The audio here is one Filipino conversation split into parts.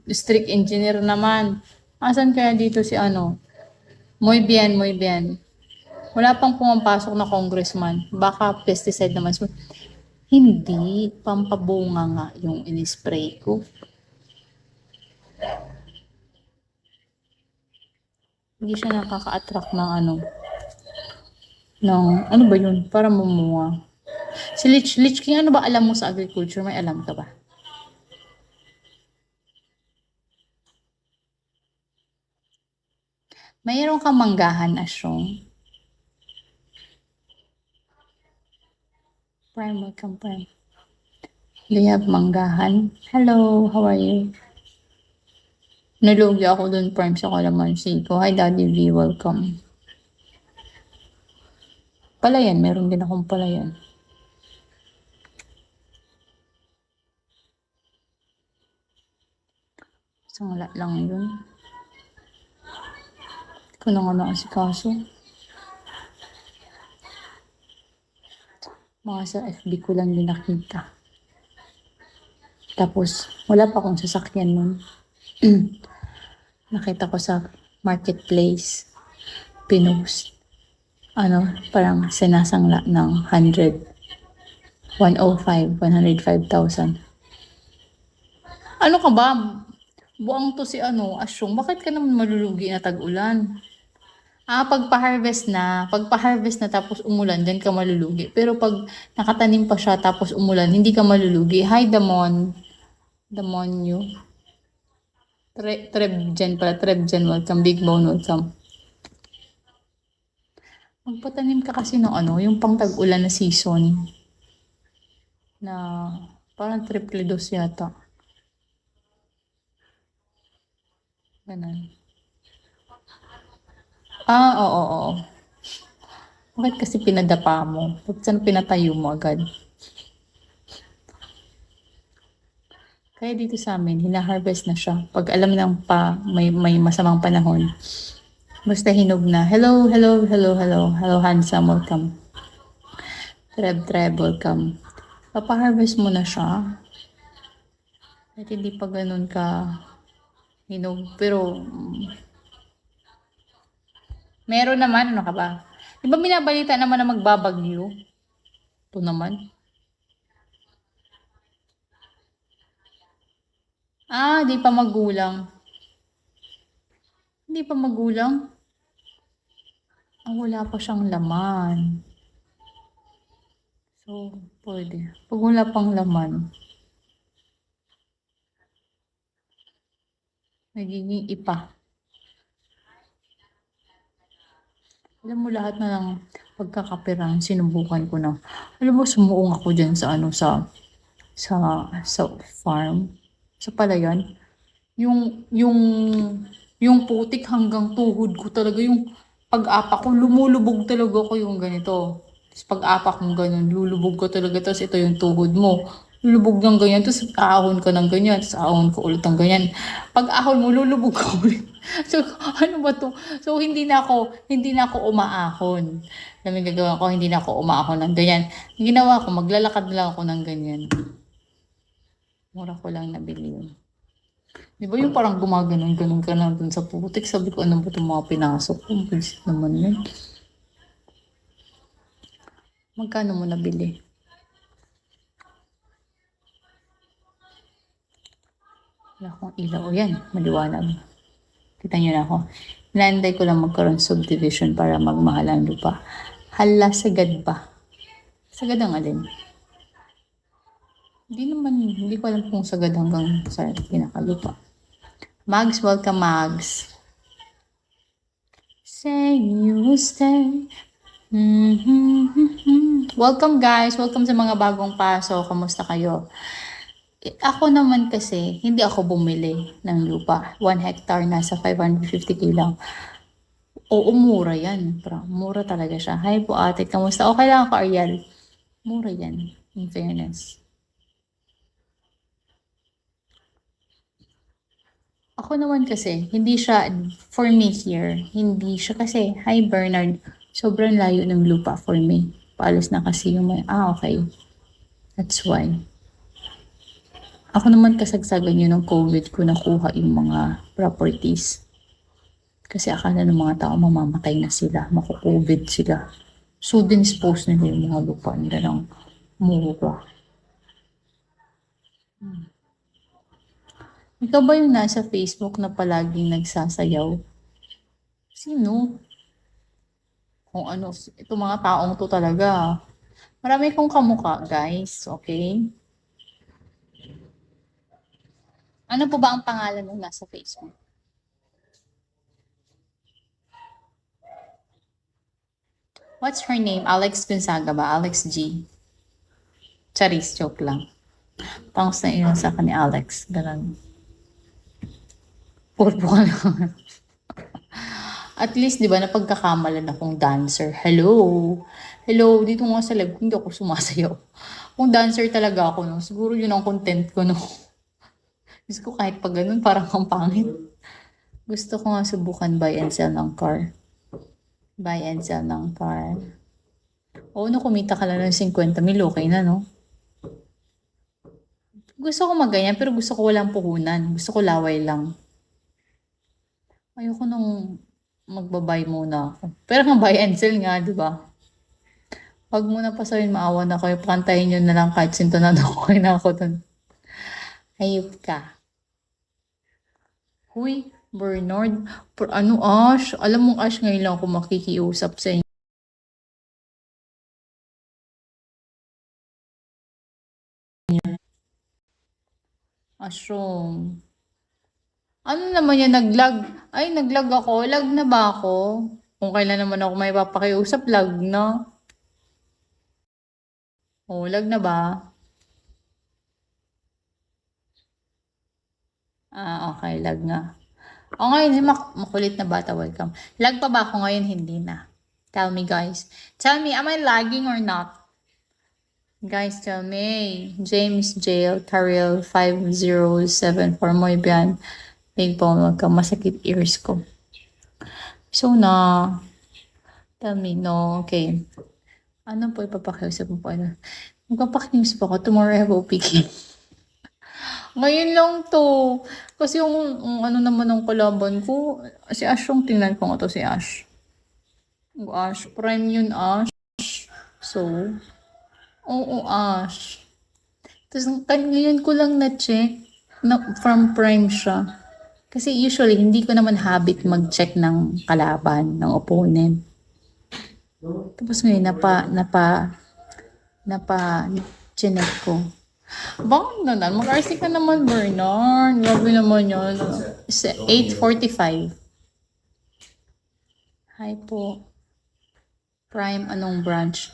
District engineer naman. Asan kaya dito si ano? Muy bien, muy bien. Wala pang pumapasok na congressman. Baka pesticide naman. Hindi. Pampabunga nga yung in-spray ko. Hindi siya nakaka-attract ng ano. Ano ba yun? Para mamunga. Si Lich King, ano ba alam mo sa agriculture? May alam ka ba? Mayroon kang manggahan, Asyong. Prime, welcome, Prime. Do you have manggahan? Hello, how are you? Nalugi ako dun, Prime, sa kalamansi ko. Hi, Daddy V, welcome. Palayan, meron din akong palayan. Isang lang yun. Kung na nga naasikaso. Mga sa FB ko lang din nakita. Tapos, wala pa akong sasakyan nun. Nakita ko sa marketplace. Pinost. Parang sinasangla ng 100. 105, 105,000. Ano ka ba? Buang to si Asyong. Bakit ka naman malulugi na tag-ulan? Pagpa-harvest na tapos umulan, dyan ka malulugi. Pero pag nakatanim pa siya tapos umulan, hindi ka malulugi. Hi, Demonyo. Trebgen pala, Trebgen, welcome. Big Bone, welcome. Magpatanim ka kasi ng yung pang tag-ulan na season. Na parang triple dose yata. Ganun. Oo. Bakit kasi pinadapa mo? Bakit saan pinatayo mo agad? Kaya dito sa amin, hina-harvest na siya. Pag alam ng may masamang panahon, basta hinog na. Hello, handsome, welcome. Treb, welcome. Papa-harvest mo na siya. At hindi pa ganun ka hinog. Pero, meron naman, ano ka ba? Di ba binabalita naman na magbabagyo? Ito naman. Di pa magulang. Hindi pa magulang? Wala pa siyang laman. So, pwede. Pag wala pang laman, nagiging ipa. Alam mo, lahat na lang pagkakapiran, sinubukan ko na. Alam mo, sumuong ako dyan sa farm, sa palayan. Yung putik hanggang tuhod ko talaga, yung pag-apa ko, lumulubog talaga ko yung ganito. Tapos pag-apa kong ganun, lulubog ko talaga. Tapos ito yung tuhod mo. Lulubog ng ganyan, tapos ahon ka ng ganyan, tapos ahon ko ulit ng ganyan. Pag ahon mo, lulubog ka ulit. So, ano ba to? So, hindi na ako umaahon. Alam mo gagawin ko, hindi na ako umaahon ng ganyan. Ang ginawa ko, maglalakad lang ako ng ganyan. Mura ko lang nabili yun. Di ba yung parang gumaganon-ganon ka na dun sa putik? Sabi ko, ano ba itong mga pinasok ko? Bisit naman yun. Magkano mo nabili? Wala akong ilaw. O yan, maliwanag. Kita nyo na ako. Hinanday ko lang magkaroon subdivision para magmahal ang lupa. Hala, sagad ba? Sagad ang alin? Hindi ko alam kung sagad hanggang sa pinakalupa. Mags, welcome Mags. Say you will stay. Welcome guys, welcome sa mga bagong paso. Kamusta kayo? Ako naman kasi, hindi ako bumili ng lupa. 1 hectare nasa 550k lang. Oo, mura yan. Mura talaga siya. Hi po ate, kamusta? Okay lang ako, Ariel. Mura yan, in fairness. Ako naman kasi, hindi siya, for me here, hindi siya kasi, hi Bernard, sobrang layo ng lupa for me. Paalis na kasi yung okay. That's why. Ako naman kasagsagan yun ng COVID ko nakuha yung mga properties. Kasi akala ng mga tao mamamatay na sila, maku-COVID sila. So, dinispose nila yung mga lupa nila ng mura. Ikaw ba yung nasa Facebook na palaging nagsasayaw? Sino? Kung ano, itong mga taong to talaga. Marami kong kamuka, guys. Okay? Ano po ba ang pangalan ng nasa Facebook? What's her name? Alex Gonzaga ba? Alex G. Charis, joke lang. Tangos na iyon sa akin ni Alex. Ganun. Purpo ka lang. At least, di ba, napagkakamalan akong dancer. Hello? Hello, dito nga sa live, hindi ako sumasayaw. Kung dancer talaga ako, no? Siguro yun ang content ko, no? Gusto ko kahit pag ganun, parang ang pangit. Gusto ko nga subukan buy and sell ng car. Buy and sell ng car. Oo, no, kumita ka lang ng 50,000, okay na, no? Gusto ko maganyan, pero gusto ko walang puhunan. Gusto ko laway lang. Ayoko nung magbabay muna ako. Pero kung buy and sell nga, di ba? Huwag mo na pasayin, maawa na kayo. Pantayin nyo na lang kahit sintonado ko kayo na ako dun. Hayop ka. Huy, Bernard. Ano, Ash? Alam mong Ash, ngayon lang ako makikiusap sa inyo. Ashong. Ano naman yan, naglag? Ay, naglag ako. Lag na ba ako? Kung kailan naman ako may papakiusap, lag na. Oh, lag na ba? Ah, okay, lag nga. O ngayon, makulit na bata, welcome. Lag pa ba ako ngayon? Hindi na. Tell me, guys. Tell me, am I lagging or not? Guys, tell me. James Jail, Karel 5074 mo yan. Big bone, wag kang masakit ears ko. So na, tell me, no, okay. Ano po ipapakiusap mo po? Magpapakiusap ako, tomorrow I have OPK. Ngayon lang to. Kasi yung ano naman ng kalaban ko, si Ash yung tingnan ko nga to si Ash. Ash, prime yun Ash. So, oo Ash. Tapos ngayon ko lang na-check na from prime siya. Kasi usually, hindi ko naman habit mag-check ng kalaban, ng opponent. Tapos ngayon, chinek ko. Bakit na mag-RC ka naman, Bernard. Grabe naman yun. 8:45. Hi po. Prime, anong branch?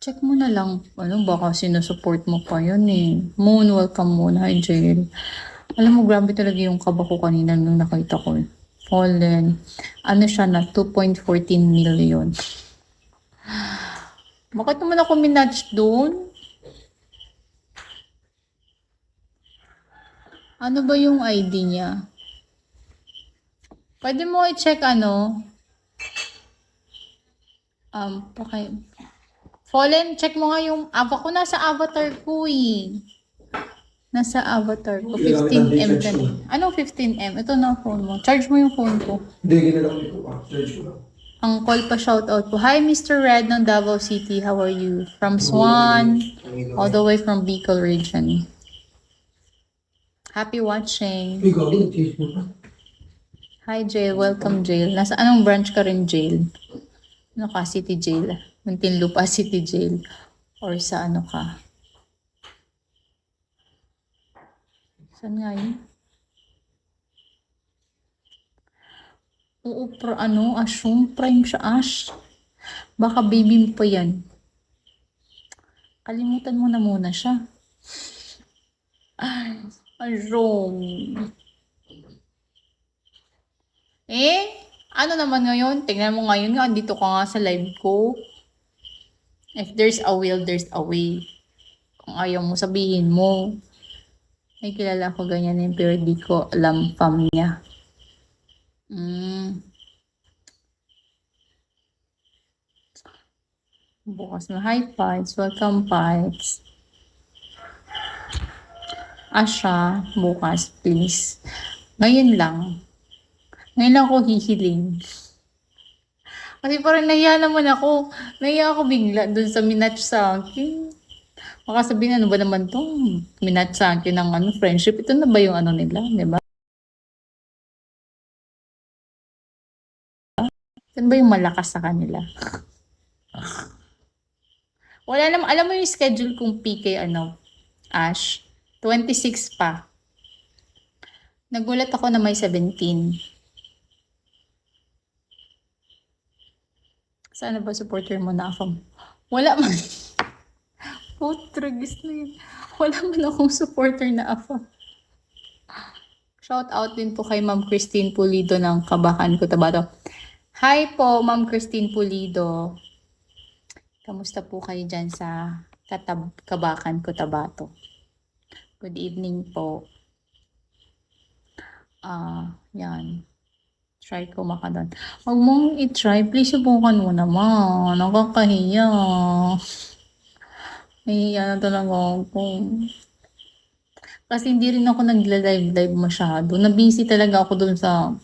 Check mo na lang. Ano, baka sinusupport mo pa yun eh. Moon, welcome muna. Hi, Jail. Alam mo, grabe talaga yung kaba ko kanina nung nakita ko. Fallen. Ano siya na? 2.14 million. Bakit naman ako minatch doon? Ano ba yung ID niya? Pwede mo i-check ano? Fallen, check mo nga yung ko nasa avatar ko eh. Nasa avatar ko. 15M na eh. Anong 15M? Ito na phone mo. Charge mo yung phone ko. Hindi, ginala ko ito. Charge ko lang. Ang call pa shoutout po. Hi Mr. Red ng Davao City. How are you? From Swan. All the way from Bicol region. Happy watching. Ay, gabi, nag-change mo pa. Hi Jail. Welcome Jail. Nasa anong branch ka rin Jail? Ano ka? City Jail? Muntinlupa City Jail? Or sa ano ka? Saan nga yun? Oo, Ashong prime siya, Ash. Baka baby mo pa yan. Kalimutan mo na muna siya. Ay, Ashong. Ano naman ngayon? Tingnan mo ngayon nga, andito ka nga sa live ko. If there's a will, there's a way. Kung ayaw mo, sabihin mo. May kilala ko ganyan yung pero di ko alam fam niya. Bukas na. Hi, Pites. Welcome, Pites. Asya, bukas, please. Ngayon lang. Ngayon lang ako hihiling. Kasi parang nahiya naman ako. Nahiya ako bigla dun sa minatch sa akin. Baka sabihin, ano ba naman to? Minatch sa akin ng friendship. Ito na ba yung ano nila? Diba? Ito ba yung malakas sa kanila? Wala naman, alam mo yung schedule kong PK Ash? 26 pa. Nagulat ako na may 17. Sana ba supporter mo na ako? Wala man. Putragis na yun. Wala man akong supporter na ako. Shout out din po kay Ma'am Christine Pulido ng Kabakan Cotabato. Hi po, Ma'am Christine Pulido. Kamusta po kayo dyan sa Kabakan Cotabato? Good evening po. Yan. Try ko makadon. Huwag mong i-try. Please, subukan mo naman. Nakakahiya. Nahihiya na talaga ako. Kasi hindi rin ako nagla-live masyado. Nabusy talaga ako dun sa